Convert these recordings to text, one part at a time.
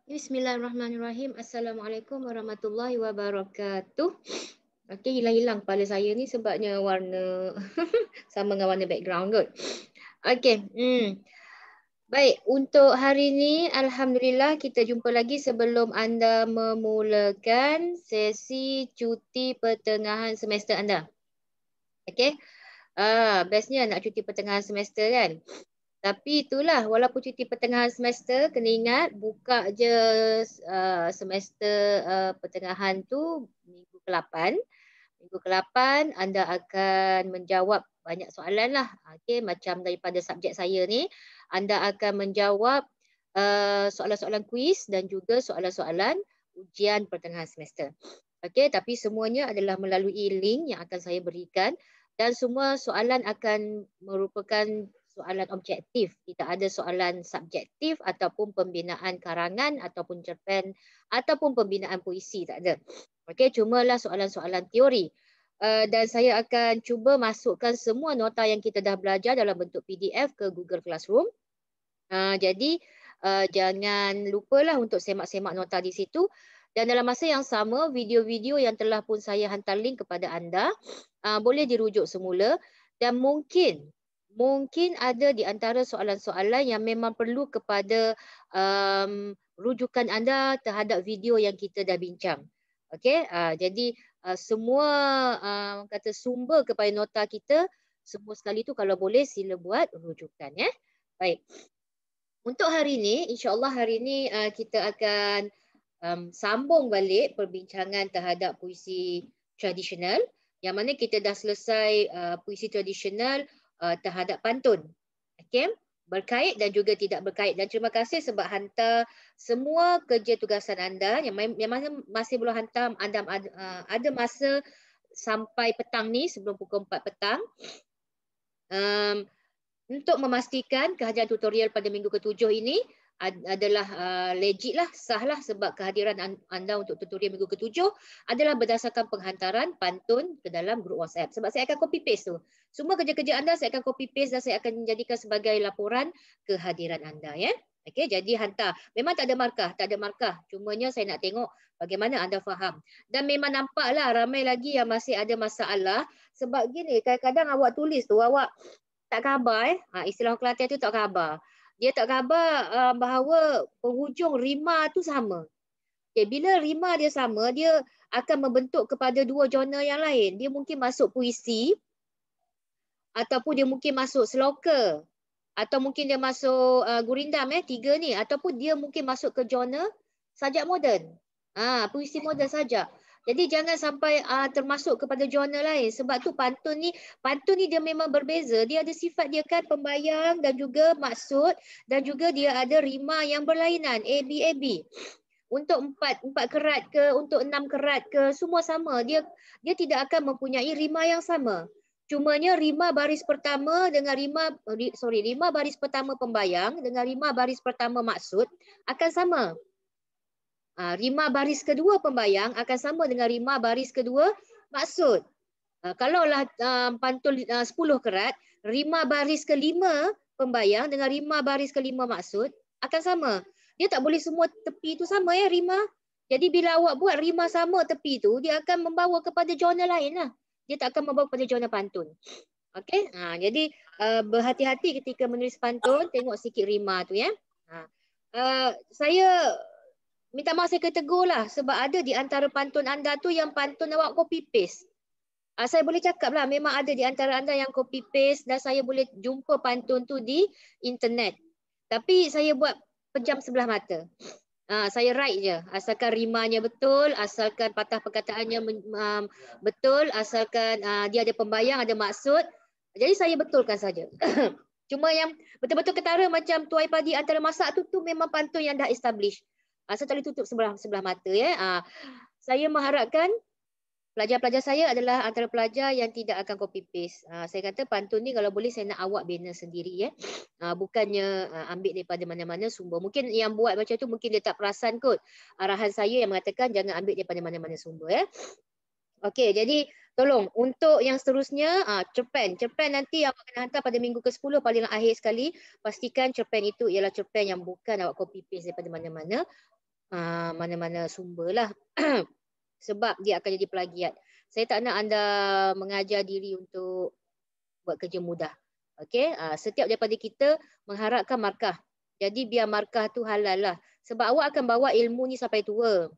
Bismillahirrahmanirrahim. Assalamualaikum warahmatullahi wabarakatuh. Okey, hilang-hilang kepala saya ni sebabnya warna sama dengan warna background kot. Okey. Baik, untuk hari ni alhamdulillah kita jumpa lagi sebelum anda memulakan sesi cuti pertengahan semester anda. Okey. Bestnya nak cuti pertengahan semester kan? Tapi itulah, walaupun cuti pertengahan semester, kena ingat buka je semester pertengahan tu minggu ke-8. Minggu ke-8 anda akan menjawab banyak soalan lah. Okay, macam daripada subjek saya ni, anda akan menjawab soalan-soalan kuis dan juga soalan-soalan ujian pertengahan semester. Okay, tapi semuanya adalah melalui link yang akan saya berikan dan semua soalan akan merupakan soalan objektif. Tidak ada soalan subjektif ataupun pembinaan karangan ataupun cerpen ataupun pembinaan puisi, tak ada. Okey, cumalah soalan-soalan teori. Dan saya akan cuba masukkan semua nota yang kita dah belajar dalam bentuk PDF ke Google Classroom. Jadi jangan lupalah untuk semak-semak nota di situ. Dan dalam masa yang sama, video-video yang telah pun saya hantar link kepada anda boleh dirujuk semula dan mungkin ada di antara soalan-soalan yang memang perlu kepada rujukan anda terhadap video yang kita dah bincang. Okey, jadi semua kata sumber kepada nota kita semua sekali tu kalau boleh sila buat rujukan ya. Baik. Untuk hari ini, insya-Allah hari ini kita akan sambung balik perbincangan terhadap puisi tradisional yang mana kita dah selesai puisi tradisional terhadap pantun. Okey, berkait dan juga tidak berkait. Dan terima kasih sebab hantar semua kerja tugasan anda yang mana masih belum hantar, anda ada masa sampai petang ni sebelum pukul 4 petang untuk memastikan kehadiran tutorial pada minggu ke-7 ini adalah legit lah, sah lah, sebab kehadiran anda untuk tutorial minggu ke-7 adalah berdasarkan penghantaran pantun ke dalam grup WhatsApp. Sebab saya akan copy paste tu. Semua kerja-kerja anda saya akan copy paste dan saya akan menjadikan sebagai laporan kehadiran anda, ya. Okey, jadi hantar. Memang tak ada markah. Cumanya saya nak tengok bagaimana anda faham. Dan memang nampaklah ramai lagi yang masih ada masalah sebab gini, kadang-kadang awak tulis tu awak tak khabar, istilah Kelantan tu tak khabar. Dia tak khabar bahawa penghujung rima tu sama. Okay, bila rima dia sama, dia akan membentuk kepada dua genre yang lain. Dia mungkin masuk puisi, ataupun dia mungkin masuk sloka, atau mungkin dia masuk gurindam, tiga ni. Ataupun dia mungkin masuk ke genre sajak moden. Puisi moden sajak. Jadi jangan sampai termasuk kepada genre lain. Sebab tu pantun ni dia memang berbeza. Dia ada sifat dia kan pembayang dan juga maksud dan juga dia ada rima yang berlainan. A, B. Untuk 4 kerat ke, untuk 6 kerat ke, semua sama. Dia tidak akan mempunyai rima yang sama. Cumanya rima baris pertama dengan rima baris pertama pembayang dengan rima baris pertama maksud akan sama. Rima baris kedua pembayang akan sama dengan rima baris kedua maksud. Kalaulah pantun 10 kerat, rima baris kelima pembayang dengan rima baris kelima maksud akan sama. Dia tak boleh semua tepi tu sama rima. Jadi bila awak buat rima sama tepi tu, dia akan membawa kepada genre lain lah. Dia tak akan membawa kepada genre pantun. Okey? Jadi berhati-hati ketika menulis pantun, tengok sikit rima tu, ya. Saya minta maaf, saya kena tegur lah sebab ada di antara pantun anda tu yang pantun awak copy paste. Saya boleh cakap lah, memang ada di antara anda yang copy paste dan saya boleh jumpa pantun tu di internet. Tapi saya buat pejam sebelah mata. Saya write je, asalkan rimanya betul, asalkan patah perkataannya betul, asalkan dia ada pembayang, ada maksud. Jadi saya betulkan saja. Cuma yang betul-betul ketara macam tuai padi antara masak tu memang pantun yang dah establish. Saya tak boleh tutup sebelah mata, ya. Saya mengharapkan pelajar-pelajar saya adalah antara pelajar yang tidak akan copy paste. Saya kata pantun ni kalau boleh saya nak awak bina sendiri, ya. Bukannya ambil daripada mana-mana sumber. Mungkin yang buat macam tu mungkin dia tak perasan kot arahan saya yang mengatakan jangan ambil daripada mana-mana sumber, ya. Okey, jadi tolong untuk yang seterusnya cerpen nanti awak kena hantar pada minggu ke-10 paling akhir sekali. Pastikan cerpen itu ialah cerpen yang bukan awak copy paste daripada mana-mana sumber lah. Sebab dia akan jadi plagiat. Saya tak nak anda mengajar diri untuk buat kerja mudah. Okey, setiap daripada kita mengharapkan markah. Jadi biar markah tu halal lah. Sebab awak akan bawa ilmu ni sampai tua.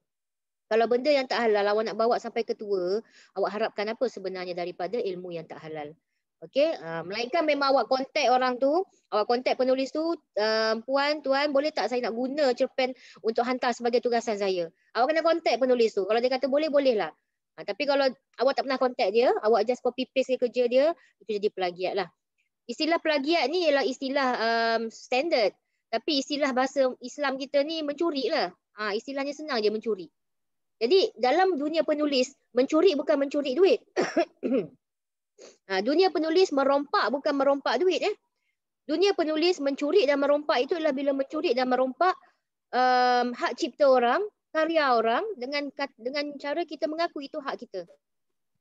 Kalau benda yang tak halal awak nak bawa sampai ke tua, awak harapkan apa sebenarnya daripada ilmu yang tak halal? Okey, melainkan memang awak kontak orang tu, awak kontak penulis tu, puan, tuan, boleh tak saya nak guna cerpen untuk hantar sebagai tugasan saya? Awak kena kontak penulis tu. Kalau dia kata boleh, bolehlah. Tapi kalau awak tak pernah kontak dia, awak just copy paste kerja dia, itu jadi plagiat lah. Istilah plagiat ni ialah istilah standard. Tapi istilah bahasa Islam kita ni mencuri lah. Istilahnya senang je, mencuri. Jadi dalam dunia penulis, mencuri bukan mencuri duit. Dunia penulis merompak bukan merompak duit. Dunia penulis mencuri dan merompak itu adalah bila mencuri dan merompak hak cipta orang, karya orang dengan cara kita mengaku itu hak kita.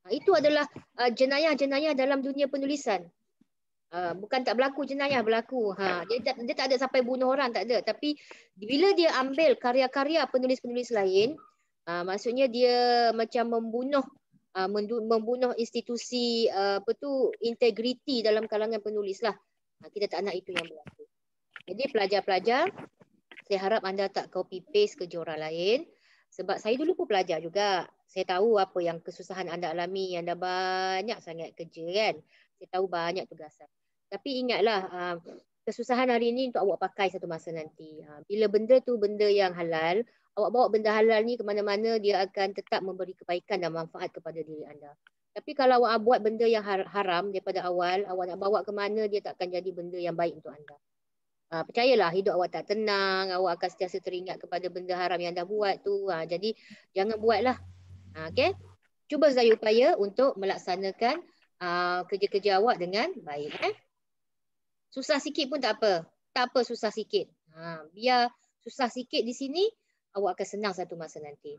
Itu adalah jenayah-jenayah dalam dunia penulisan. Bukan tak berlaku jenayah, berlaku. Dia tak ada sampai bunuh orang, tak ada. Tapi bila dia ambil karya-karya penulis-penulis lain, maksudnya dia macam membunuh institusi integriti dalam kalangan penulis lah. Kita tak nak itu yang berlaku. Jadi pelajar-pelajar, saya harap anda tak copy paste kerja orang lain. Sebab saya dulu pun pelajar juga. Saya tahu apa yang kesusahan anda alami. Anda banyak sangat kerja, kan. Saya tahu banyak tugasan. Tapi ingatlah, kesusahan hari ini untuk awak pakai satu masa nanti. Bila benda tu benda yang halal, awak bawa benda halal ni ke mana-mana, dia akan tetap memberi kebaikan dan manfaat kepada diri anda. Tapi kalau awak buat benda yang haram daripada awal, awak nak bawa ke mana, dia tak akan jadi benda yang baik untuk anda. Percayalah, hidup awak tak tenang, awak akan sentiasa teringat kepada benda haram yang anda buat tu. Jadi jangan buatlah. Okay? Cuba sedaya upaya untuk melaksanakan kerja-kerja awak dengan baik. Susah sikit pun tak apa. Tak apa susah sikit. Biar susah sikit di sini, awak akan senang satu masa nanti.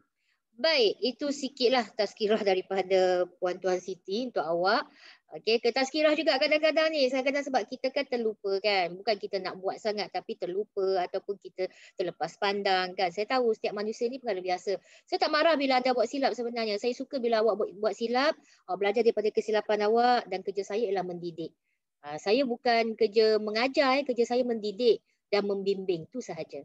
Baik, itu sikitlah tazkirah daripada Puan Tuan Siti untuk awak. Okey, ke tazkirah juga kadang-kadang ni, kadang-kadang sebab kita kan terlupa kan. Bukan kita nak buat sangat tapi terlupa ataupun kita terlepas pandang kan. Saya tahu setiap manusia ni perkara biasa. Saya tak marah bila anda buat silap sebenarnya. Saya suka bila awak buat silap, belajar daripada kesilapan awak, dan kerja saya ialah mendidik. Saya bukan kerja mengajar, kerja saya mendidik dan membimbing, tu sahaja.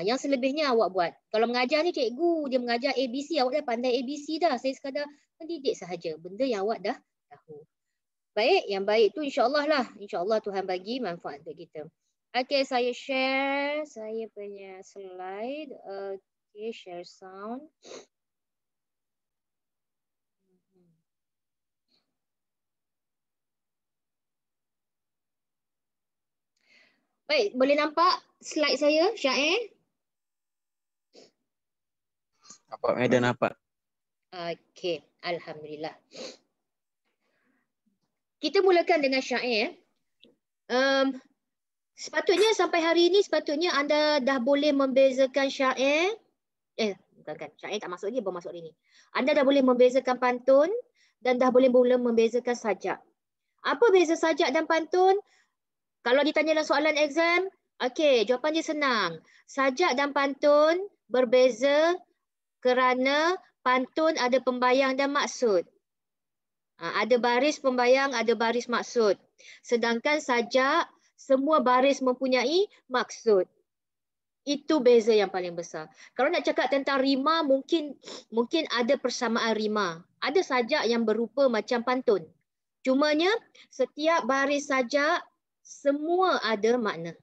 Yang selebihnya awak buat. Kalau mengajar ni cikgu, dia mengajar ABC, awak dah pandai ABC dah. Saya sekadar mendidik sahaja. Benda yang awak dah tahu. Baik, yang baik tu insya-Allah lah. Insya-Allah Tuhan bagi manfaat untuk kita. Okey, saya share saya punya slide. Okey, share sound. Baik, boleh nampak slide saya, Syair? Nampak, Madam, nampak. Okey, alhamdulillah. Kita mulakan dengan syair. Sepatutnya sampai hari ini sepatutnya anda dah boleh membezakan syair. Bukan, syair tak masuk lagi, baru masuk hari ini. Anda dah boleh membezakan pantun dan dah boleh mula membezakan sajak. Apa beza sajak dan pantun? Kalau ditanya dalam soalan exam, okey, jawapan dia senang. Sajak dan pantun berbeza kerana pantun ada pembayang dan maksud. Ada baris pembayang, ada baris maksud. Sedangkan sajak, semua baris mempunyai maksud. Itu beza yang paling besar. Kalau nak cakap tentang rima, mungkin ada persamaan rima. Ada sajak yang berupa macam pantun. Cumanya, setiap baris sajak, semua ada makna.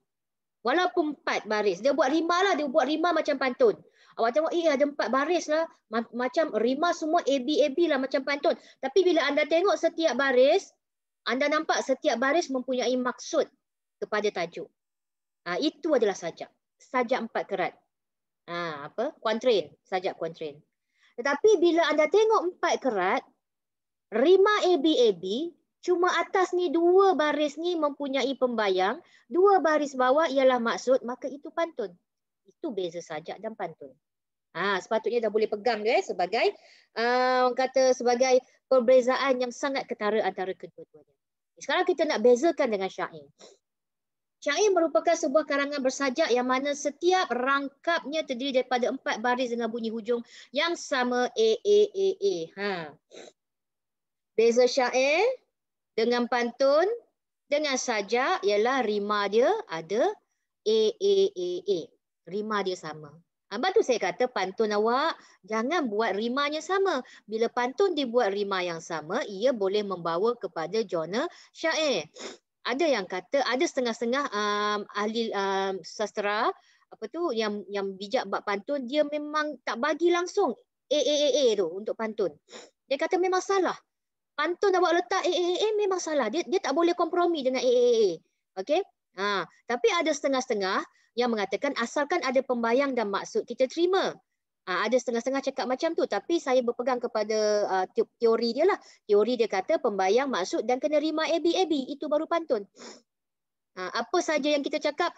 Walaupun 4 baris. Dia buat rima lah, dia buat rima macam pantun. Awak tengok, ada 4 baris lah. Macam rima semua AB lah macam pantun. Tapi bila anda tengok setiap baris, anda nampak setiap baris mempunyai maksud kepada tajuk. Itu adalah sajak. Sajak 4 kerat. Kuantren. Sajak kuantren. Tetapi bila anda tengok 4 kerat, rima AB, cuma atas ni 2 baris ni mempunyai pembayang, 2 baris bawah ialah maksud, maka itu pantun. Itu beza sajak dan pantun. Sepatutnya dah boleh pegang dia sebagai sebagai perbezaan yang sangat ketara antara kedua-duanya. Sekarang kita nak bezakan dengan syair. Syair merupakan sebuah karangan bersajak yang mana setiap rangkapnya terdiri daripada 4 baris dengan bunyi hujung yang sama A. Beza syair dengan pantun dengan sajak ialah rima dia ada A. Rima dia sama. Sebab tu saya kata pantun awak jangan buat rimanya sama. Bila pantun dibuat rima yang sama, ia boleh membawa kepada genre syair. Ada yang kata, ada setengah-setengah ahli sastra yang bijak bab pantun, dia memang tak bagi langsung A tu untuk pantun. Dia kata memang salah. Pantun awak letak A memang salah. Dia tak boleh kompromi dengan A. Okey? Tapi ada setengah-setengah yang mengatakan asalkan ada pembayang dan maksud kita terima. Ada setengah-setengah cakap macam tu, tapi saya berpegang kepada teori dia lah. Teori dia kata pembayang, maksud dan kena rima AB, itu baru pantun. Apa saja yang kita cakap,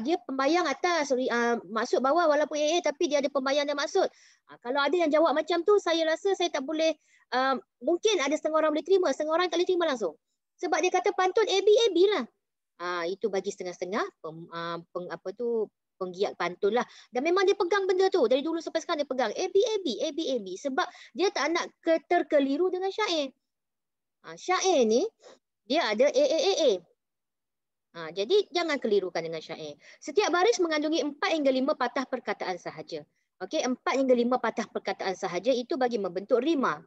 dia pembayang atas, maksud bawah walaupun AA tapi dia ada pembayang dan maksud. Kalau ada yang jawab macam tu, saya rasa saya tak boleh, mungkin ada setengah orang boleh terima, setengah orang tak boleh terima langsung. Sebab dia kata pantun AB lah. Itu bagi setengah-setengah penggiat pantun lah. Dan memang dia pegang benda tu. Dari dulu sampai sekarang dia pegang AB. Sebab dia tak nak terkeliru dengan syair. Syair ni, dia ada A. Jadi jangan kelirukan dengan syair. Setiap baris mengandungi 4 hingga 5 patah perkataan sahaja. Okey, 4 hingga 5 patah perkataan sahaja itu bagi membentuk rima.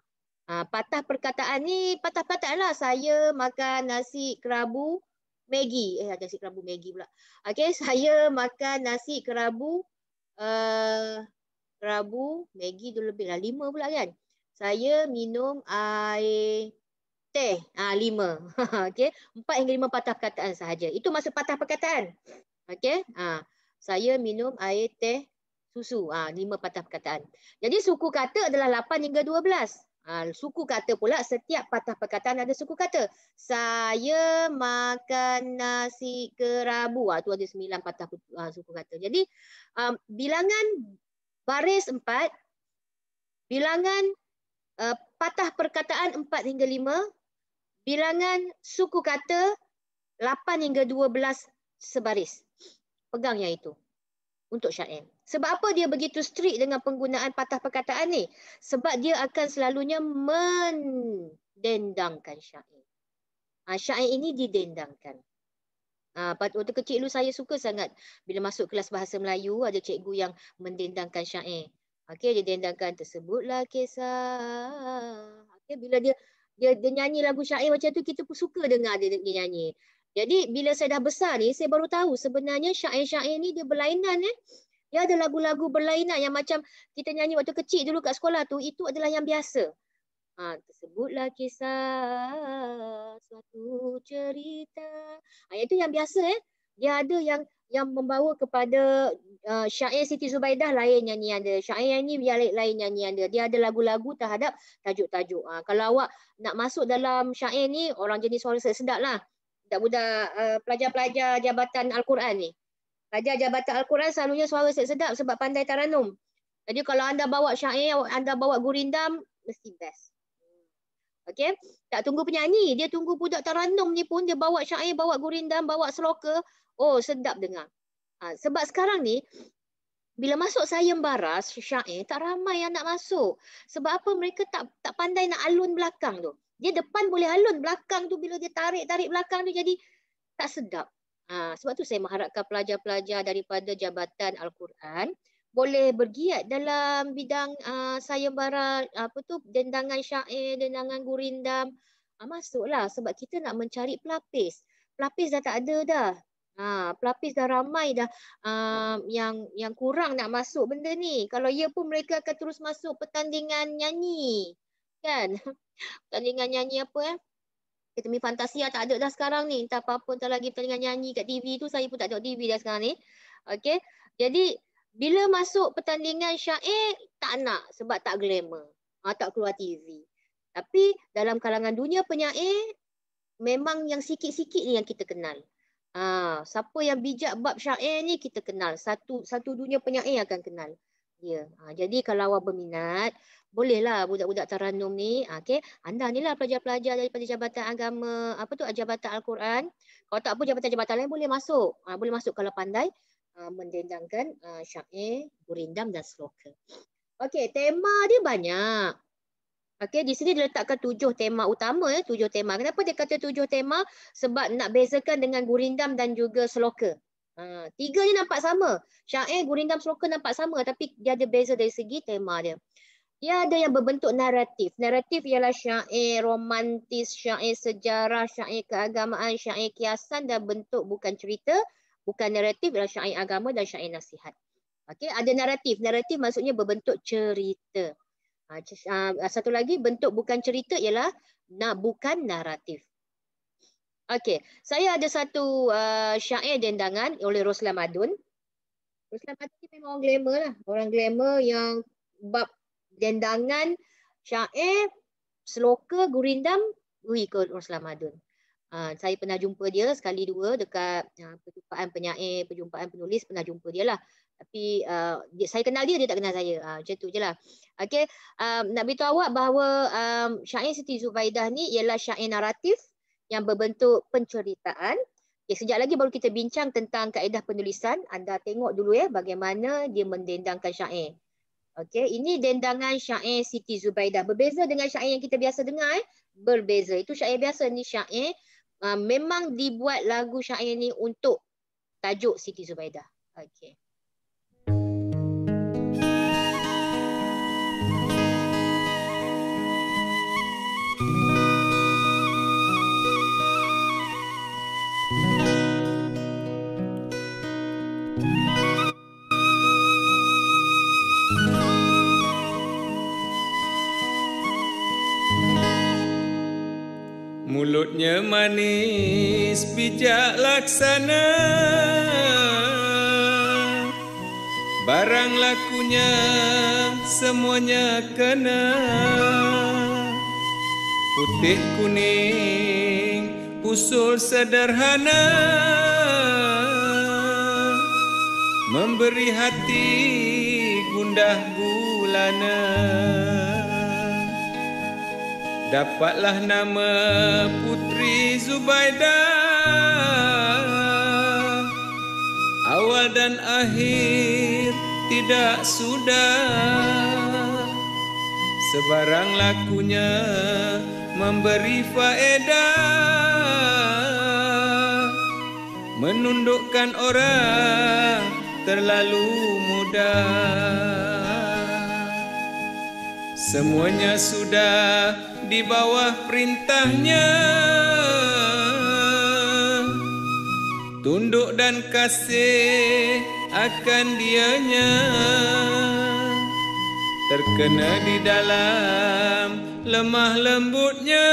Patah perkataan ni, patah perkataan lah. Saya makan nasi kerabu Maggi. Nasi kerabu Maggi pula. Okey, saya makan nasi kerabu Maggi tu lebih lah 5 pula kan. Saya minum air teh 5. Okey, 4 hingga 5 patah perkataan sahaja. Itu maksud patah perkataan. Okey, saya minum air teh susu. 5 patah perkataan. Jadi suku kata adalah 8 hingga 12. Suku kata pula, setiap patah perkataan ada suku kata. Saya makan nasi kerabu. Tu ada 9 patah suku kata. Jadi bilangan baris 4, bilangan patah perkataan 4 hingga 5, bilangan suku kata 8 hingga 12 sebaris. Pegang yang itu untuk syair. Sebab apa dia begitu strict dengan penggunaan patah perkataan ni? Sebab dia akan selalunya mendendangkan syair. Syair ini didendangkan. Waktu kecil dulu saya suka sangat bila masuk kelas bahasa Melayu, ada cikgu yang mendendangkan syair. Okey, dia dendangkan tersebutlah kisah. Okey, bila dia nyanyi lagu syair macam tu, kita pun suka dengar dia nyanyi. Jadi bila saya dah besar ni, saya baru tahu sebenarnya syair-syair ni dia berlainan. Dia ada lagu-lagu berlainan yang macam kita nyanyi waktu kecil dulu kat sekolah tu, itu adalah yang biasa. Tersebutlah kisah suatu cerita. Itu yang biasa. Dia ada yang membawa kepada syair Siti Zubaidah lain nyanyian dia. Syair yang ni lain nyanyian dia. Dia ada lagu-lagu terhadap tajuk-tajuk. Kalau awak nak masuk dalam syair ni, orang jenis suara sedap lah. Budak-budak pelajar-pelajar Jabatan Al-Quran ni. Pelajar Jabatan Al-Quran selalunya suara sedap sebab pandai taranum. Jadi kalau anda bawa syair, anda bawa gurindam, mesti best. Okey, tak tunggu penyanyi, dia tunggu budak taranum ni pun dia bawa syair, bawa gurindam, bawa seloka. Oh, sedap dengar. Sebab sekarang ni bila masuk sayembara syair, tak ramai yang nak masuk. Sebab apa? Mereka tak pandai nak alun belakang tu. Dia depan boleh alun, belakang tu bila dia tarik belakang tu jadi tak sedap. Sebab tu saya mengharapkan pelajar-pelajar daripada Jabatan Al-Quran boleh bergiat dalam bidang sayembara dendangan syair, dendangan gurindam. Masuklah sebab kita nak mencari pelapis. Pelapis dah tak ada dah. Pelapis dah ramai dah yang kurang nak masuk benda ni. Kalau ya pun mereka akan terus masuk pertandingan nyanyi. Kan? Pertandingan nyanyi apa Akademi Fantasia tak ada dah sekarang ni. Entah apa-apa, entah lagi pertandingan nyanyi kat TV tu. Saya pun tak tengok TV dah sekarang ni. Okey. Jadi, bila masuk pertandingan syair, tak nak sebab tak glamour. Tak keluar TV. Tapi, dalam kalangan dunia penyair, memang yang sikit-sikit ni yang kita kenal. Siapa yang bijak bab syair ni, kita kenal. Satu dunia penyair akan kenal. Ya. Jadi, kalau awak berminat, bolehlah budak-budak taranum ni, okey, anda ni lah pelajar-pelajar daripada Jabatan Agama, Jabatan Al-Quran. Kalau tak apa jabatan-jabatan lain boleh masuk. Boleh masuk kalau pandai mendendangkan syair, gurindam dan seloka. Okey, tema dia banyak. Okey, di sini diletakkan 7 tema utama, 7 tema. Kenapa dia kata 7 tema? Sebab nak bezakan dengan gurindam dan juga seloka. 3 ni nampak sama. Syair, gurindam, seloka nampak sama, tapi dia ada beza dari segi tema dia. Dia ada yang berbentuk naratif. Naratif ialah syair romantis, syair sejarah, syair keagamaan, syair kiasan dan bentuk bukan cerita. Bukan naratif ialah syair agama dan syair nasihat. Okey, ada naratif. Naratif maksudnya berbentuk cerita. Satu lagi bentuk bukan cerita ialah bukan naratif. Okey, saya ada satu syair dendangan oleh Roslan Madun. Roslan Madun ni memang orang glamour lah. Orang glamour yang bab dendangan, syair, seloka, gurindam, ikut Roslan Madun. Saya pernah jumpa dia sekali dua dekat perjumpaan penyair, perjumpaan penulis, pernah jumpa dia lah. Tapi saya kenal dia, dia tak kenal saya. Macam tu je lah. Okay. Nak beritahu awak bahawa syair Siti Zubaidah ni ialah syair naratif yang berbentuk penceritaan. Okay, sekejap lagi baru kita bincang tentang kaedah penulisan. Anda tengok dulu bagaimana dia mendendangkan syair. Okey, ini dendangan syair Siti Zubaidah. Berbeza dengan syair yang kita biasa dengar. Berbeza. Itu syair biasa, ni syair. Memang dibuat lagu syair ni untuk tajuk Siti Zubaidah. Okey. Mulutnya manis, bijak laksana, barang lakunya semuanya kena. putih kuning usul sederhana, memberi hati gundah gulana. Dapatlah nama Putri Zubaidah, awal dan akhir tidak sudah, sebarang lakunya memberi faedah, menundukkan orang terlalu mudah. Semuanya sudah di bawah perintahnya, tunduk dan kasih akan dianya, terkena di dalam lemah lembutnya.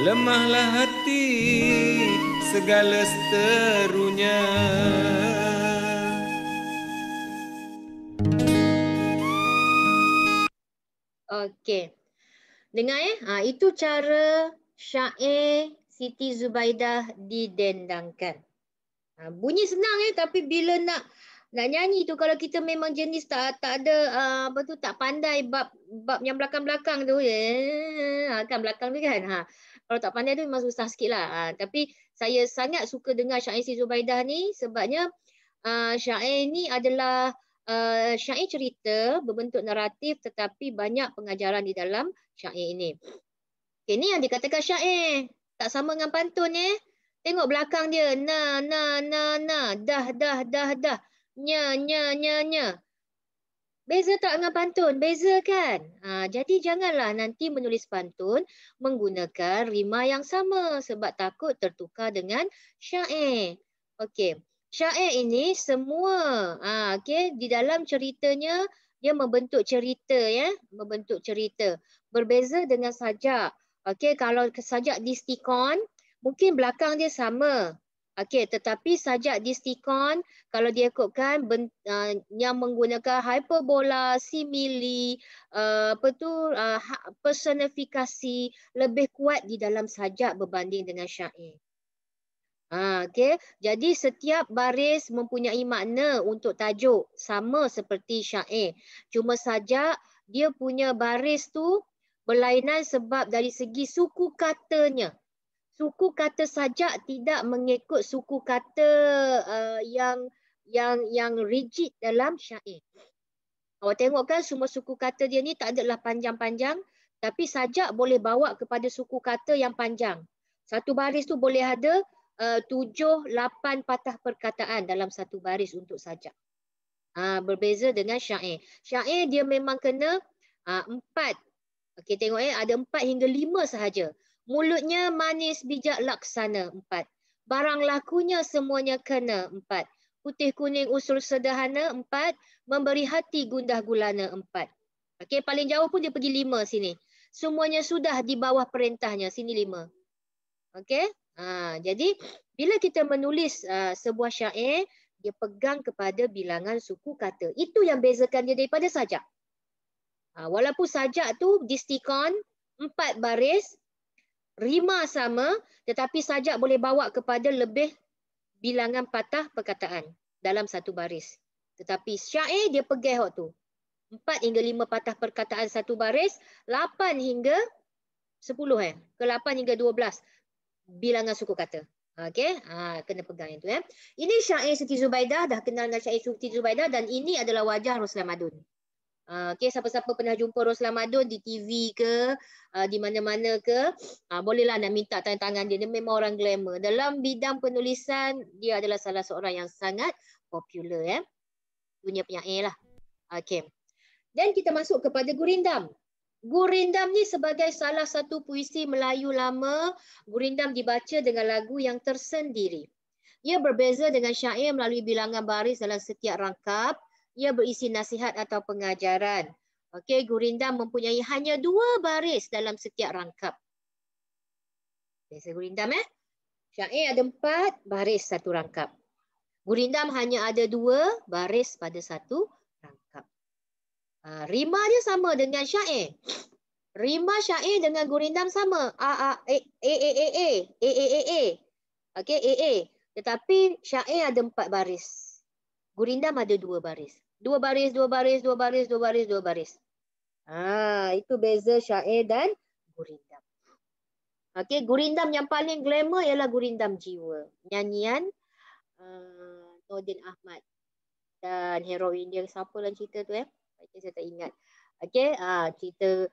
Lemahlah hati segala seterunya. Okey. Dengar itu cara syair Siti Zubaidah didendangkan. Bunyi senang tapi bila nak nyanyi tu, kalau kita memang jenis tak ada tak pandai bab yang belakang-belakang tu, kan belakang tu kan. Kalau tak pandai tu memang susah sikitlah. Tapi saya sangat suka dengar syair Siti Zubaidah ni sebabnya syair ni adalah syair cerita berbentuk naratif tetapi banyak pengajaran di dalam syair ini. Okay, ni yang dikatakan syair. Tak sama dengan pantun Tengok belakang dia. Na, dah, nya. Beza tak dengan pantun? Beza kan? Jadi janganlah nanti menulis pantun menggunakan rima yang sama sebab takut tertukar dengan syair. Okey. Syair ini semua di dalam ceritanya dia membentuk cerita membentuk cerita. Berbeza dengan sajak. Okey, kalau sajak distikon mungkin belakang dia sama. Okey, tetapi sajak distikon kalau dia ikutkan yang menggunakan hyperbola, simili, personifikasi lebih kuat di dalam sajak berbanding dengan syair. Okey, jadi setiap baris mempunyai makna untuk tajuk sama seperti syair. Cuma saja dia punya baris tu berlainan sebab dari segi suku katanya. Suku kata sajak tidak mengikut suku kata yang rigid dalam syair. Awak tengok kan semua suku kata dia ni tak adalah panjang-panjang, tapi sajak boleh bawa kepada suku kata yang panjang. Satu baris tu boleh ada 7-8 patah perkataan dalam satu baris untuk sajak. Berbeza dengan syair. Syair dia memang kena 4. Okey, tengok ada 4 hingga 5 sahaja. Mulutnya manis bijak laksana 4. Barang lakunya semuanya kena 4. Putih kuning usul sederhana 4. Memberi hati gundah gulana 4. Okey, paling jauh pun dia pergi 5 sini. Semuanya sudah di bawah perintahnya. Sini 5. Okey. Jadi bila kita menulis sebuah syair, dia pegang kepada bilangan suku kata. Itu yang bezakan dia daripada sajak. Walaupun sajak tu distikon 4 baris, rima sama, tetapi sajak boleh bawa kepada lebih bilangan patah perkataan dalam satu baris. Tetapi syair dia pegang tu. 4 hingga 5 patah perkataan satu baris, 8 hingga 10 ke 8 hingga 12 bilangan suku kata. Okey, kena pegang itu Ini syair Siti Zubaidah, dah kenal dengan syair Siti Zubaidah dan ini adalah wajah Roslan Madun. Okey, siapa-siapa pernah jumpa Roslan Madun di TV ke, di mana-mana ke, bolehlah nak minta tanda tangan dia. Dia memang orang glamour. Dalam bidang penulisan, dia adalah salah seorang yang sangat popular dunia penyair lah. Okey. Dan kita masuk kepada Gurindam. Gurindam ni sebagai salah satu puisi Melayu lama, Gurindam dibaca dengan lagu yang tersendiri. Ia berbeza dengan syair melalui bilangan baris dalam setiap rangkap. Ia berisi nasihat atau pengajaran. Okey, Gurindam mempunyai hanya 2 baris dalam setiap rangkap. Biasa Gurindam Syair ada 4 baris satu rangkap. Gurindam hanya ada 2 baris pada satu rangkap. Rima dia sama dengan syair. Rima syair dengan gurindam sama. A, A, E. Okey, A. Tetapi syair ada 4 baris. Gurindam ada 2 baris. 2 baris. Itu beza syair dan gurindam. Okey, gurindam yang paling glamour ialah gurindam jiwa. Nyanyian Nordin Ahmad dan heroin dia siapa dalam cerita tu Okay, saya tak ingat. Okey, cerita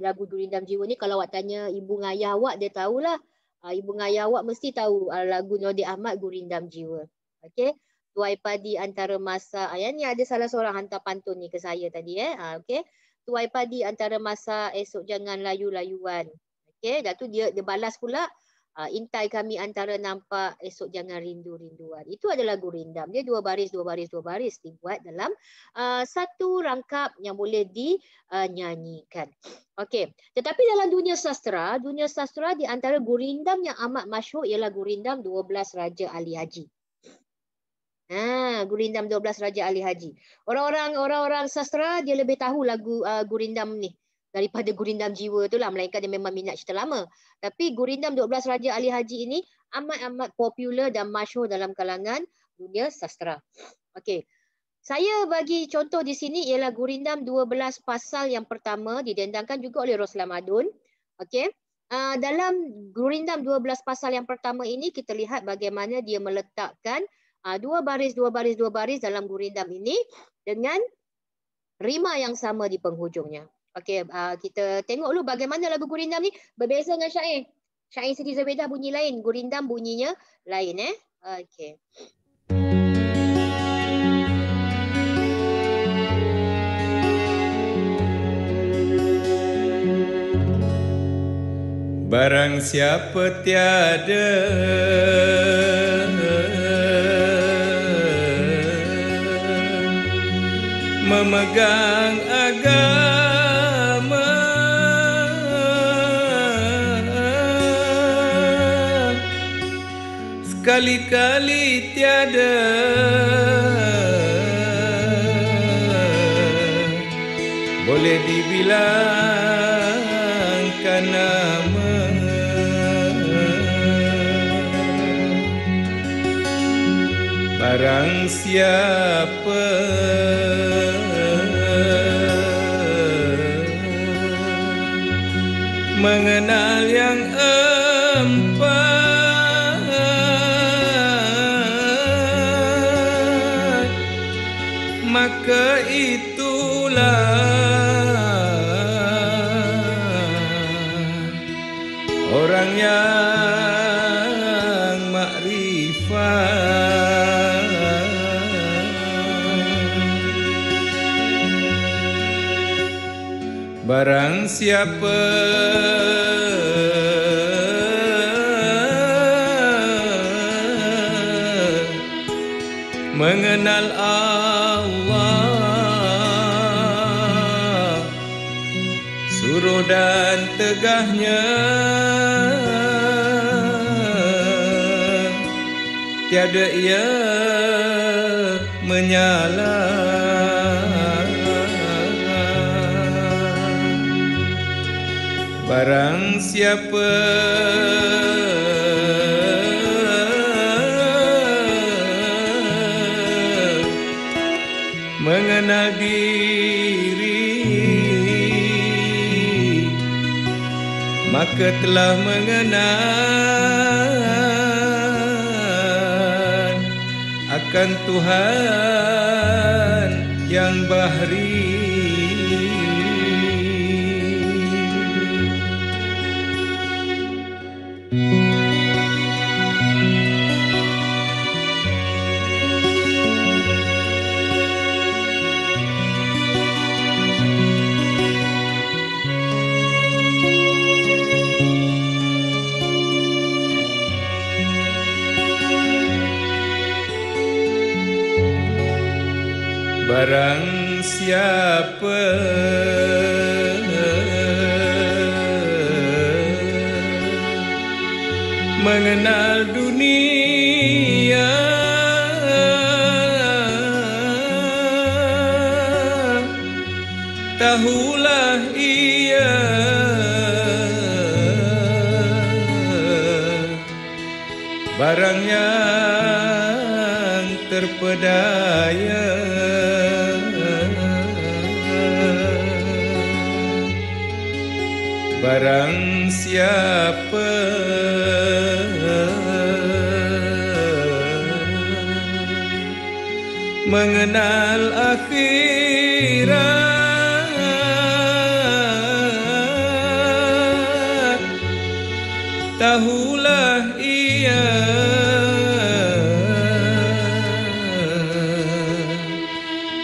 lagu Gurindam Jiwa ni kalau awak tanya ibu dengan ayah awak dia tahulah. Ibu dengan ayah awak mesti tahu lagu Nordin Ahmad Gurindam Jiwa. Okey, tuai padi antara masa ni ada salah seorang hantar pantun ni ke saya tadi okey. Tuai padi antara masa esok jangan layu-layuan. Okey, dah tu dia balas pula intai kami antara nampak esok jangan rindu-rinduan. Itu adalah gurindam. Dia 2 baris dibuat dalam satu rangkap yang boleh dinyanyikan. Okey. Tetapi dalam dunia sastra di antara gurindam yang amat masyhur ialah gurindam 12 Raja Ali Haji. Gurindam 12 Raja Ali Haji. Orang-orang sastra dia lebih tahu lagu gurindam ni daripada Gurindam Jiwa tu lah, melainkan dia memang minat cerita lama. Tapi Gurindam 12 Raja Ali Haji ini amat popular dan masyhur dalam kalangan dunia sastra. Okey. Saya bagi contoh di sini ialah Gurindam 12 pasal yang pertama didendangkan juga oleh Roslan Madun. Okey. Dalam Gurindam 12 pasal yang pertama ini kita lihat bagaimana dia meletakkan 2 baris dalam gurindam ini dengan rima yang sama di penghujungnya. Okey, kita tengok dulu bagaimana lagu gurindam ni berbeza dengan syair. Syair Siti Zubaidah bunyi lain, gurindam bunyinya lain Okey. Barang siapa tiada memegang agama, sekali-kali tiada boleh dibilangkan nama. Barang siapa mengenal yang empat, maka itulah orang yang makrifat. Barang siapa mengenal Allah, suruh dan tegahnya, tiada ia menyala. Barang siapa mengenal diri, maka telah mengenal akan Tuhan yang bahri. Barang siapa mengenal dunia, barang yang terpedaya. Barang siapa mengenal akhirat, tahulah ia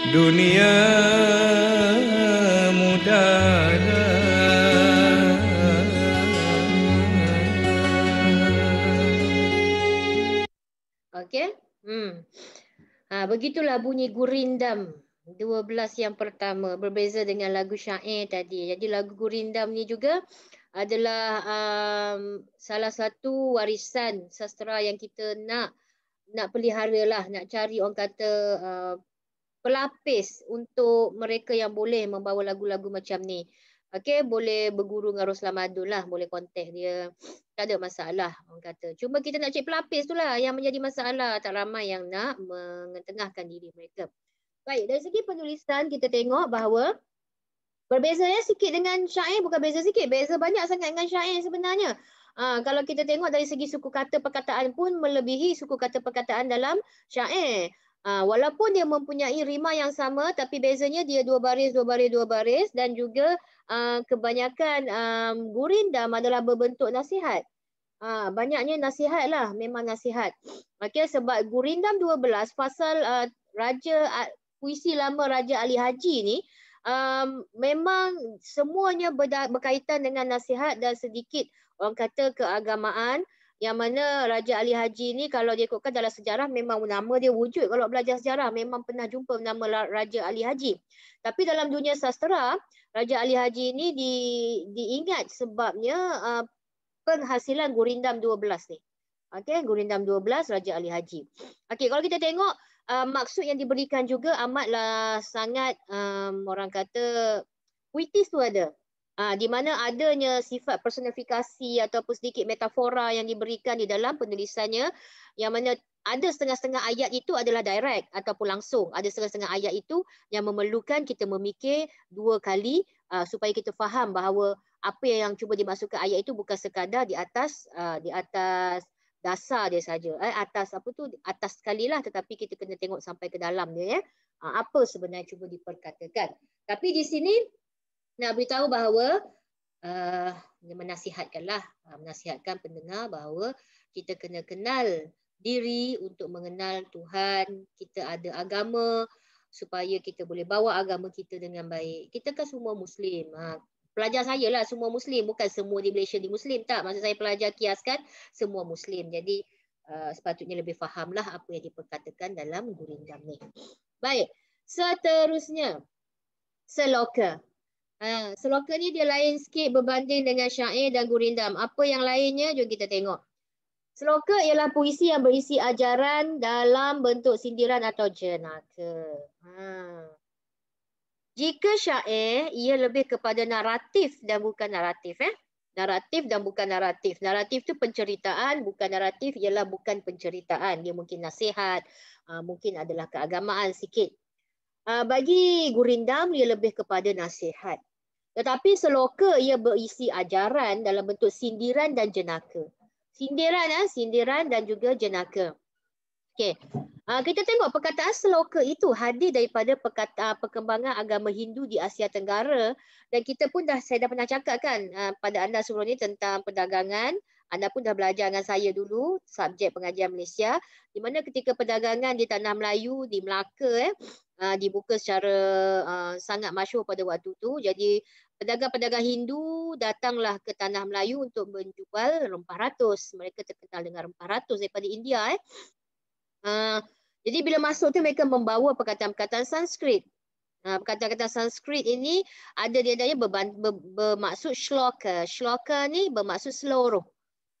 dunia mudara. Okey. Begitulah bunyi Gurindam 12 yang pertama, berbeza dengan lagu syair tadi. Jadi lagu Gurindam ni juga adalah salah satu warisan sastera yang kita nak pelihara lah, nak cari orang kata pelapis untuk mereka yang boleh membawa lagu-lagu macam ni. Okey, boleh berguru dengan Roslan Madun lah, boleh kontak dia. Tak ada masalah orang kata. Cuma kita nak cari pelapis tu lah yang menjadi masalah. Tak ramai yang nak mengetengahkan diri mereka. Baik, dari segi penulisan kita tengok bahawa berbezanya sikit dengan syair, bukan beza sikit, beza banyak sangat dengan syair sebenarnya. Kalau kita tengok dari segi suku kata perkataan pun melebihi suku kata perkataan dalam syair. Walaupun dia mempunyai rima yang sama, tapi bezanya dia dua baris dan juga kebanyakan gurindam adalah berbentuk nasihat. Banyaknya nasihat lah, memang nasihat. Okay, sebab Gurindam 12 pasal puisi lama Raja Ali Haji ni memang semuanya berkaitan dengan nasihat dan sedikit orang kata keagamaan, yang mana Raja Ali Haji ni kalau dia ikutkan dalam sejarah memang nama dia wujud. Kalau belajar sejarah memang pernah jumpa nama Raja Ali Haji. Tapi dalam dunia sastera, Raja Ali Haji ni diingat sebabnya penghasilan Gurindam 12 ni. Okey, Gurindam 12 Raja Ali Haji. Okey, kalau kita tengok maksud yang diberikan juga amatlah sangat orang kata puitis tu ada. Di mana adanya sifat personifikasi ataupun sedikit metafora yang diberikan di dalam penulisannya, yang mana ada setengah-setengah ayat itu adalah direct ataupun langsung. Ada setengah-setengah ayat itu yang memerlukan kita memikir dua kali supaya kita faham bahawa apa yang cuba dimasukkan ayat itu bukan sekadar di atas dasar dia saja. Atas sekali lah, tetapi kita kena tengok sampai ke dalam dia. Apa sebenarnya cuba diperkatakan. Tapi di sini nak beritahu bahawa menasihatkan pendengar bahawa kita kena kenal diri untuk mengenal Tuhan. Kita ada agama supaya kita boleh bawa agama kita dengan baik. Kita kan semua Muslim. Pelajar saya lah semua Muslim, bukan semua di Malaysia di Muslim, tak. Maksud saya pelajar kiaskan semua Muslim. Jadi sepatutnya lebih fahamlah apa yang diperkatakan dalam Gurindam ni. Baik, seterusnya Seloka. Seloka ni dia lain sikit berbanding dengan syair dan Gurindam. Apa yang lainnya? Jom kita tengok. Seloka ialah puisi yang berisi ajaran dalam bentuk sindiran atau jenaka. Jika syair, ia lebih kepada naratif dan bukan naratif. Naratif dan bukan naratif. Naratif tu penceritaan, bukan naratif ialah bukan penceritaan. Dia mungkin nasihat, mungkin adalah keagamaan sikit. Bagi Gurindam, ia lebih kepada nasihat. Tetapi Seloka ia berisi ajaran dalam bentuk sindiran dan jenaka. Sindiran dan juga jenaka. Okey. Kita tengok perkataan Seloka itu hadir daripada perkembangan agama Hindu di Asia Tenggara, dan kita pun saya dah pernah cakap kan pada anda sebelum ni tentang perdagangan. Anda pun dah belajar dengan saya dulu subjek pengajian Malaysia, di mana ketika perdagangan di tanah Melayu di Melaka dibuka secara sangat masyhur pada waktu tu. Jadi pedagang-pedagang Hindu datanglah ke tanah Melayu untuk menjual rempah ratus. Mereka terkenal dengan rempah ratus daripada India. Jadi bila masuk tu mereka membawa perkataan-perkataan Sanskrit. Perkataan-perkataan Sanskrit ini ada dia bermaksud shloka. Shloka ni bermaksud seluruh.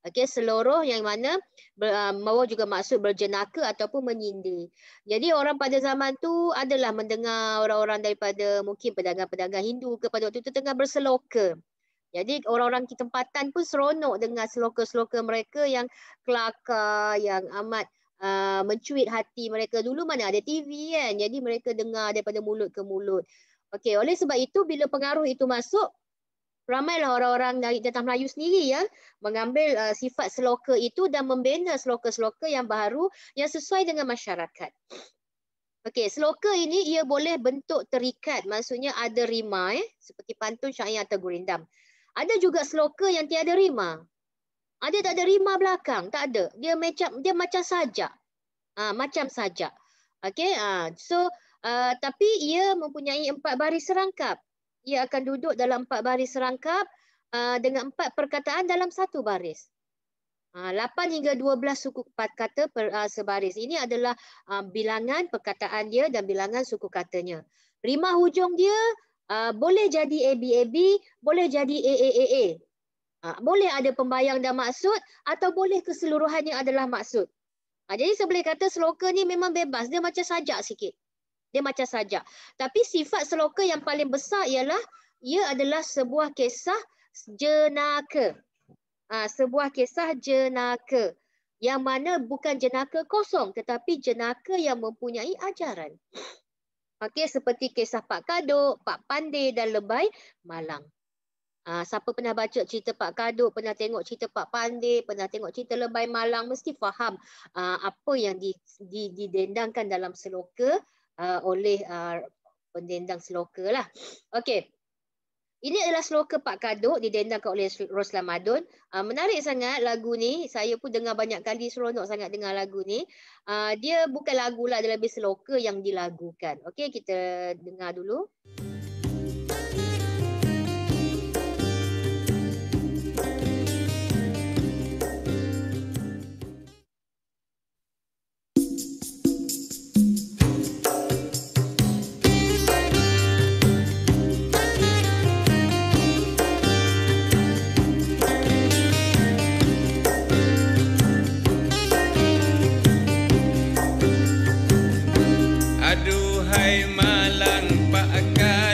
Okey, seluruh yang mana membawa juga maksud berjenaka ataupun menyindir. Jadi orang pada zaman tu adalah mendengar orang-orang daripada mungkin pedagang-pedagang Hindu kepada waktu itu tengah berseloka. Jadi orang-orang tempatan pun seronok dengan sloka-sloka mereka yang kelakar, yang amat mencuit hati mereka. Dulu mana ada TV kan, jadi mereka dengar daripada mulut ke mulut. Okey, oleh sebab itu bila pengaruh itu masuk, ramailah orang-orang dari Jatah Melayu sendiri ya mengambil sifat sloka itu dan membina sloka-sloka yang baru yang sesuai dengan masyarakat. Okey, sloka ini ia boleh bentuk terikat, maksudnya ada rima seperti pantun, syair atau gurindam. Ada juga sloka yang tiada rima. Ada tak ada rima belakang, tak ada. Dia macam sajak. Macam sajak. Okey, tapi ia mempunyai 4 baris serangkap. Ia akan duduk dalam 4 baris serangkap dengan 4 perkataan dalam 1 baris. 8 hingga 12 suku kata sebaris. Ini adalah bilangan perkataan dia dan bilangan suku katanya. Rima hujung dia boleh jadi AB, boleh jadi AA. Boleh ada pembayang dan maksud atau boleh keseluruhannya adalah maksud. Jadi saya boleh kata sloka ni memang bebas. Dia macam sajak sikit. Dia macam sajak. Tapi sifat sloka yang paling besar ialah ia adalah sebuah kisah jenaka. Sebuah kisah jenaka. Yang mana bukan jenaka kosong tetapi jenaka yang mempunyai ajaran. Okey, seperti kisah Pak Kaduk, Pak Pandey dan Lebay Malang. Siapa pernah baca cerita Pak Kaduk, pernah tengok cerita Pak Pandey, pernah tengok cerita Lebay Malang, mesti faham apa yang didendangkan dalam seloka oleh pendendang seloka lah. Okey. Ini adalah seloka Pak Kaduk didendangkan oleh Roslan Madun. Menarik sangat lagu ni. Saya pun dengar banyak kali, seronok sangat dengar lagu ni. Dia bukan lagu lah, dia lebih seloka yang dilagukan. Okey, kita dengar dulu. Aduhai Malang Pak Kaduk.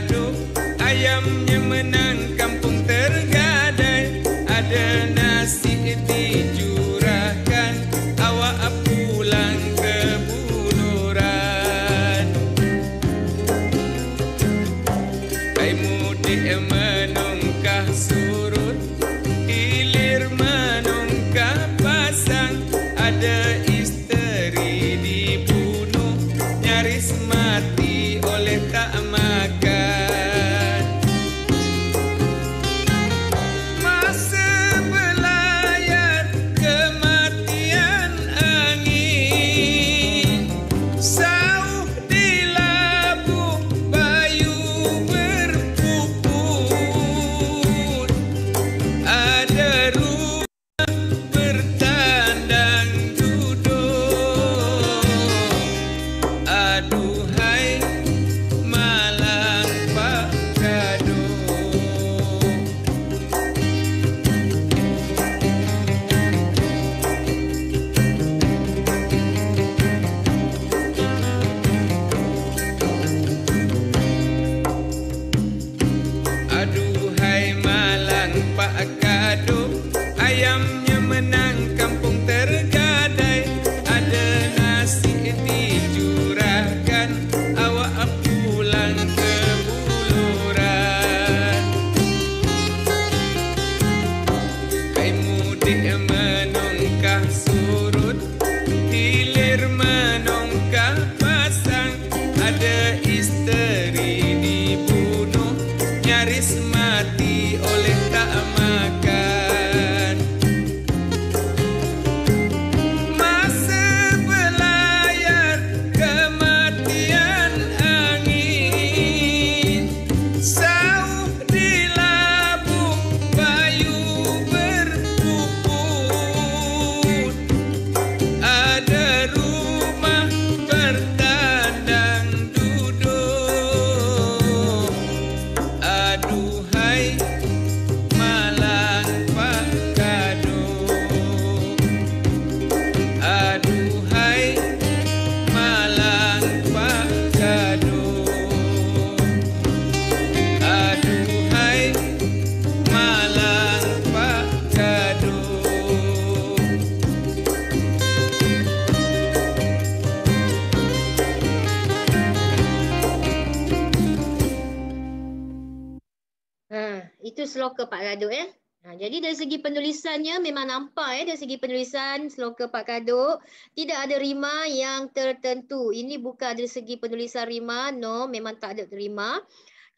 Itu Seloka Pak Kaduk ya. Jadi dari segi penulisannya memang nampak dari segi penulisan Seloka Pak Kaduk tidak ada rima yang tertentu. Ini bukan dari segi penulisan rima, no, memang tak ada rima.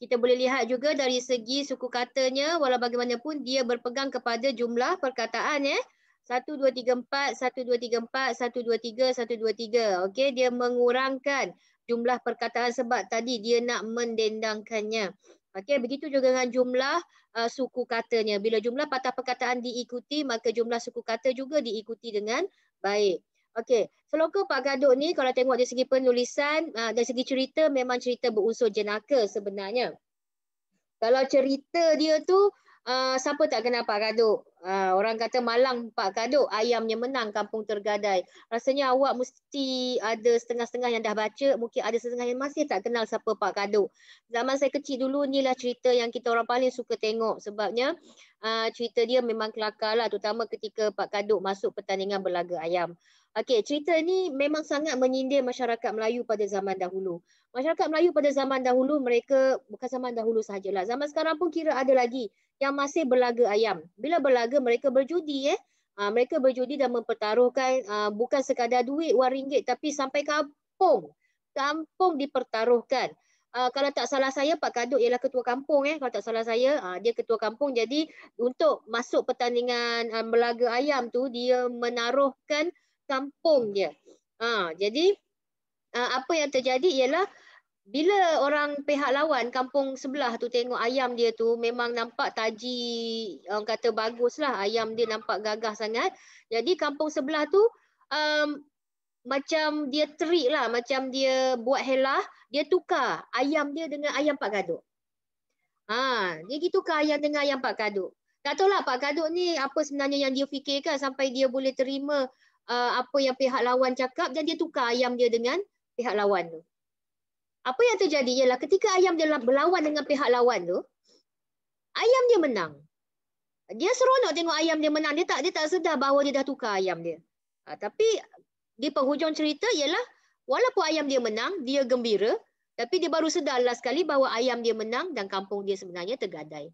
Kita boleh lihat juga dari segi suku katanya, walau bagaimanapun dia berpegang kepada jumlah perkataan 1, 2, 3, 4, 1, 2, 3, 4, 1, 2, 3, 1, 2, 3. Okey, dia mengurangkan jumlah perkataan sebab tadi dia nak mendendangkannya. Okey, begitu juga dengan jumlah suku katanya. Bila jumlah patah perkataan diikuti, maka jumlah suku kata juga diikuti dengan baik. Okey, Seloka Pak Kaduk ni kalau tengok dari segi penulisan, dari segi cerita memang cerita berunsur jenaka sebenarnya. Kalau cerita dia tu, siapa tak kenal Pak Kaduk? Orang kata malang Pak Kaduk, ayamnya menang, kampung tergadai. Rasanya awak mesti ada setengah-setengah yang dah baca, mungkin ada setengah yang masih tak kenal siapa Pak Kaduk. Zaman saya kecil dulu, inilah cerita yang kita orang paling suka tengok. Sebabnya cerita dia memang kelakar lah, terutama ketika Pak Kaduk masuk pertandingan berlaga ayam. Okey, cerita ni memang sangat menyindir masyarakat Melayu pada zaman dahulu. Masyarakat Melayu pada zaman dahulu, mereka bukan zaman dahulu sahajalah. Zaman sekarang pun kira ada lagi yang masih berlaga ayam. Bila berlaga, mereka berjudi. Mereka berjudi dan mempertaruhkan bukan sekadar duit wang ringgit, tapi sampai kampung. Kampung dipertaruhkan. Kalau tak salah saya, Pak Kaduk ialah ketua kampung. Kalau tak salah saya, dia ketua kampung. Jadi untuk masuk pertandingan berlaga ayam tu, dia menaruhkan kampung dia. Jadi apa yang terjadi ialah bila orang pihak lawan kampung sebelah tu tengok ayam dia tu memang nampak taji, orang kata baguslah, ayam dia nampak gagah sangat. Jadi kampung sebelah tu macam dia terik lah, macam dia buat helah, dia tukar ayam dia dengan ayam Pak Kaduk. Dia gitu tukar ayam dengan ayam Pak Kaduk. Tak tahulah Pak Kaduk ni apa sebenarnya yang dia fikirkan sampai dia boleh terima apa yang pihak lawan cakap dan dia tukar ayam dia dengan pihak lawan tu. Apa yang terjadi ialah ketika ayam dia berlawan dengan pihak lawan tu, ayam dia menang. Dia seronok tengok ayam dia menang. Dia tak sedar bahawa dia dah tukar ayam dia. Tapi di penghujung cerita ialah walaupun ayam dia menang, dia gembira, tapi dia baru sedar last sekali bahawa ayam dia menang dan kampung dia sebenarnya tergadai.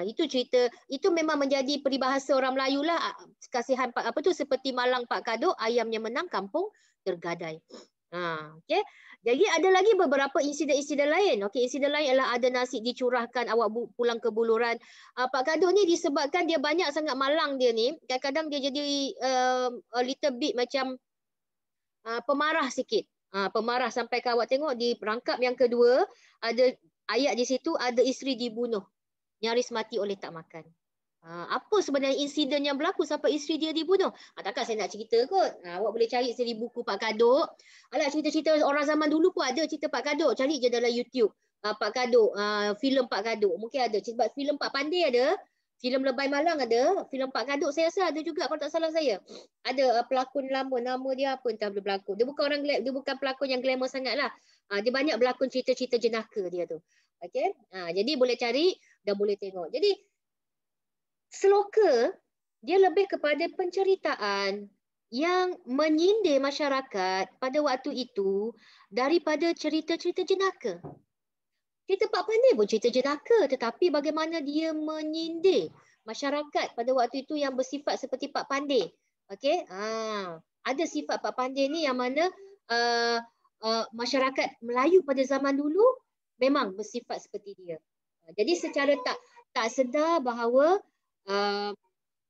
Itu cerita, itu memang menjadi peribahasa orang Melayu lah. Kasihan apa tu, seperti malang Pak Kaduk, ayamnya menang, kampung tergadai. Okey. Jadi ada lagi beberapa insiden-insiden lain. Okey, insiden lain ialah ada nasi dicurahkan, awak pulang ke buluran. Pak Kaduk ni disebabkan dia banyak sangat malang dia ni, kadang-kadang dia jadi a little bit macam pemarah sikit. Pemarah sampai awak tengok di perangkap yang kedua, ada ayat di situ, ada isteri dibunuh. Nyaris mati oleh tak makan. Apa sebenarnya insiden yang berlaku sampai isteri dia dibunuh? Takkan saya nak cerita kot. Awak boleh cari sendiri buku Pak Kaduk. Alah, cerita-cerita orang zaman dulu pun ada cerita Pak Kaduk. Cari je dalam YouTube. Pak Kaduk, filem Pak Kaduk. Mungkin ada. Sebab filem Pak Pandey ada. Filem Lebay Malang ada. Filem Pak Kaduk saya rasa ada juga kalau tak salah saya. Ada pelakon lama, nama dia apa entah dia berlakon. Dia bukan pelakon yang glamour sangat lah. Dia banyak berlakon cerita-cerita jenaka dia tu. Okay? Jadi boleh cari dan boleh tengok. Jadi Seloka dia lebih kepada penceritaan yang menyindir masyarakat pada waktu itu daripada cerita-cerita jenaka. Cerita Pak Pandey pun cerita jenaka, tetapi bagaimana dia menyindir masyarakat pada waktu itu yang bersifat seperti Pak Pandey. Okey, ada sifat Pak Pandey ni yang mana masyarakat Melayu pada zaman dulu memang bersifat seperti dia. Jadi secara tak sedar bahawa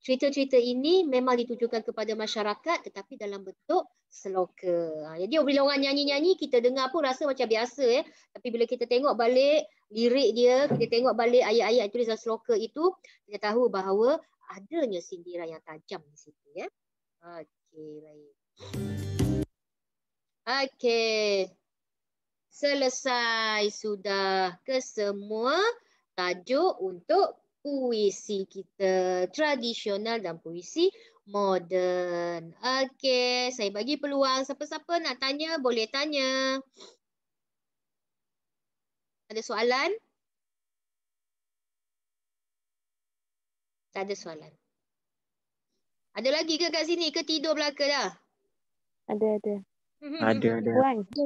cerita-cerita ini memang ditujukan kepada masyarakat tetapi dalam bentuk seloka. Jadi bila orang nyanyi-nyanyi kita dengar pun rasa macam biasa tapi bila kita tengok balik lirik dia, kita tengok balik ayat-ayat tulisan seloka itu, kita tahu bahawa adanya sindiran yang tajam di situ ya. Okey, baik. Okey. Selesai sudah kesemua tajuk untuk puisi kita tradisional dan puisi moden. Okey, saya bagi peluang siapa-siapa nak tanya boleh tanya. Ada soalan? Tak ada soalan. Ada lagi ke kat sini ke tidur belaka dah? Ada. Ada.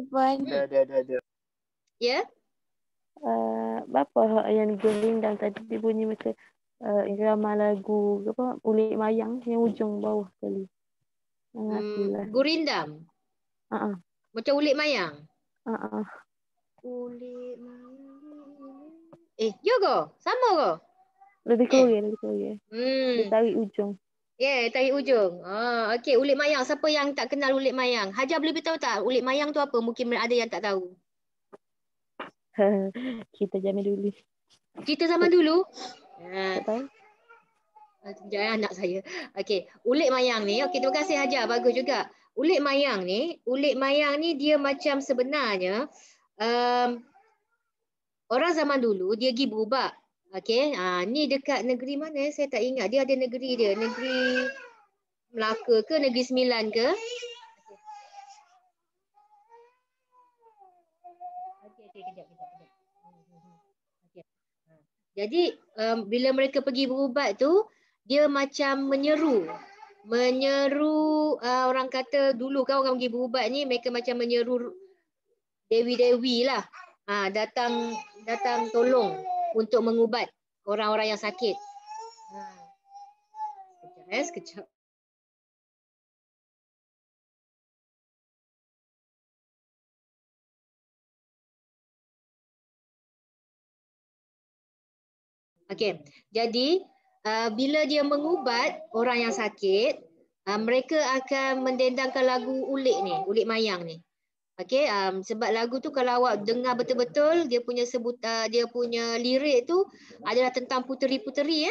Puan. Ada. Ya? Bapa yang gurindam tadi dia bunyi macam irama lagu apa Ulik Mayang yang ujung bawah sekali. Lah. Gurindam. Macam ulik mayang. Ulik mayang. Ya ke? Sama ke? Lebih Korea. Dia tarik ujung. Tarik ujung. Okey, ulik mayang. Siapa yang tak kenal ulik mayang? Hajar boleh beritahu tak ulik mayang tu apa? Mungkin ada yang tak tahu. Kita zaman dulu. Kita zaman dulu? Tak tahu. Jangan anak saya. Okey, ulik mayang ni. Okey, terima kasih Hajar. Bagus juga. Ulik mayang ni dia macam sebenarnya orang zaman dulu dia pergi berubah. Okey, ni dekat negeri mana? Saya tak ingat. Dia ada negeri dia. Negeri Melaka ke Negeri Sembilan ke? Okey, kejap. Jadi bila mereka pergi berubat tu, dia macam menyeru orang kata dulu kan orang pergi berubat ni mereka macam menyeru dewi-dewi lah. Datang tolong untuk mengubat orang-orang yang sakit. Sekejap. Okey, jadi bila dia mengubat orang yang sakit, mereka akan mendendangkan lagu ulik mayang ni. Okey, sebab lagu tu kalau awak dengar betul-betul dia punya dia punya lirik tu adalah tentang puteri-puteri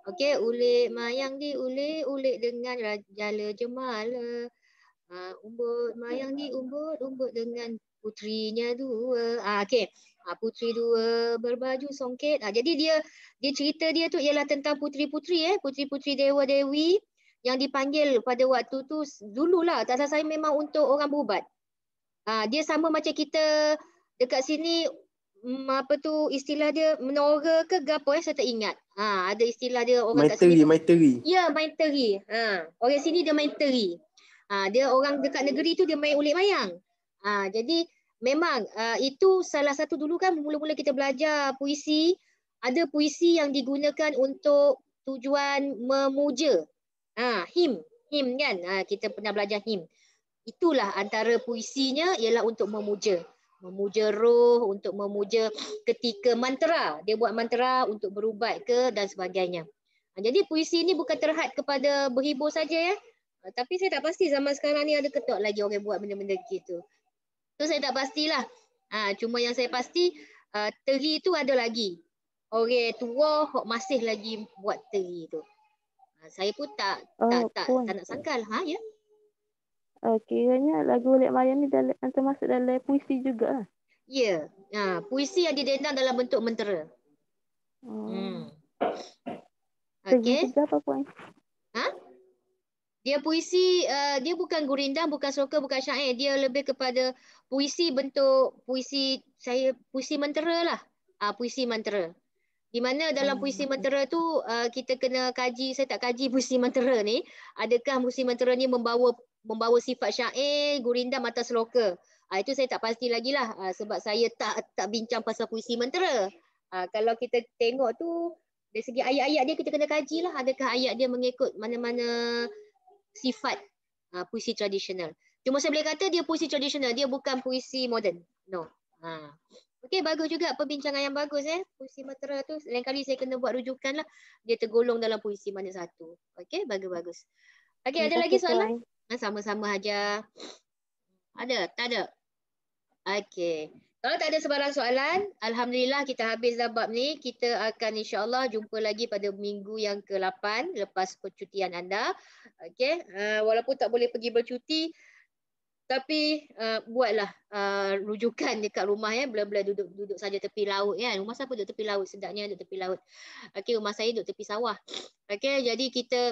Okey, ulik mayang diulik dengan jala jemala. Umbut mayang diumbut dengan putrinya dua. Okey. Puteri dua berbaju songket. Jadi dia cerita dia tu ialah tentang puteri-puteri puteri-puteri dewa-dewi yang dipanggil pada waktu tu dululah. Tak salah saya memang untuk orang berubat. Dia sama macam kita dekat sini apa tu istilah dia menora ke gapo saya tak ingat. Ada istilah dia orang kat sini. Maiteri. Ya, maiteri. Orang sini dia maiteri. Dia orang dekat negeri tu dia main ulik mayang. Jadi memang itu salah satu dulu kan mula-mula kita belajar puisi, ada puisi yang digunakan untuk tujuan memuja. Him kan. Kita pernah belajar him. Itulah antara puisinya ialah untuk memuja roh, untuk memuja ketika mantra. Dia buat mantra untuk berubat ke dan sebagainya. Jadi puisi ni bukan terhad kepada berhibur saja tapi saya tak pasti zaman sekarang ni ada ke tak lagi orang buat benda-benda gitu. Tu saya tak pastilah. Cuma yang saya pasti teri tu ada lagi. Orang tua masih lagi buat teri tu. Saya pun tak nak sangkal. Ya. Kiranya lagu Ulik Mayang ni termasuk dalam puisi juga lah. Ya. Puisi yang didendang dalam bentuk mentera. Okey. Apa puan? Dia puisi, dia bukan gurindam, bukan sloka, bukan syair. Dia lebih kepada puisi bentuk puisi mentera lah. Puisi mentera. Di mana dalam puisi mentera tu kita kena kaji, saya tak kaji puisi mentera ni. Adakah puisi mentera ni membawa sifat syair, gurindam atau sloka. Itu saya tak pasti lagi lah sebab saya tak bincang pasal puisi mentera. Kalau kita tengok tu dari segi ayat-ayat dia kita kena kaji lah. Adakah ayat dia mengikut mana-mana sifat puisi tradisional. Cuma saya boleh kata dia puisi tradisional, dia bukan puisi moden. No. Okey, bagus juga perbincangan yang bagus puisi mentera tu. Lain kali saya kena buat rujukan lah. Dia tergolong dalam puisi mana satu. Okey, bagus-bagus. Okey, ada lagi soalan? Sama-sama aja. Ada? Tak ada? Okey. Kalau tak ada sebarang soalan, alhamdulillah kita habis dah bab ni. Kita akan insya-Allah jumpa lagi pada minggu yang ke-8 lepas percutian anda. Okey, walaupun tak boleh pergi bercuti tapi buatlah rujukan dekat rumah bila-bila duduk saja tepi laut kan. Rumah siapa duduk tepi laut? Sedapnya duduk tepi laut. Okey, rumah saya duduk tepi sawah. Okey, jadi kita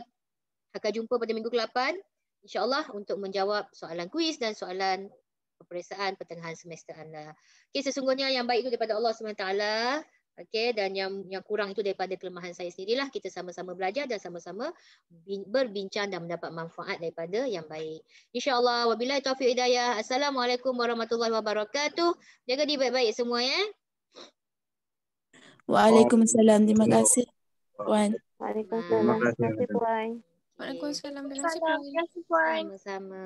akan jumpa pada minggu ke-8 insya-Allah untuk menjawab soalan kuis dan soalan peperiksaan pertengahan semester anda. Okey, sesungguhnya yang baik itu daripada Allah SWT. Okey, dan yang kurang itu daripada kelemahan saya sendirilah. Kita sama-sama belajar dan sama-sama berbincang dan mendapat manfaat daripada yang baik. InsyaAllah. Wabillahi taufiq hidayah. Assalamualaikum warahmatullahi wabarakatuh. Jaga diri baik-baik semua Waalaikumsalam. Terima kasih, Puan. Waalaikumsalam. Terima kasih, Puan. Waalaikumsalam. Terima kasih, Salam. Puan. Terima kasih, Puan. Sama-sama.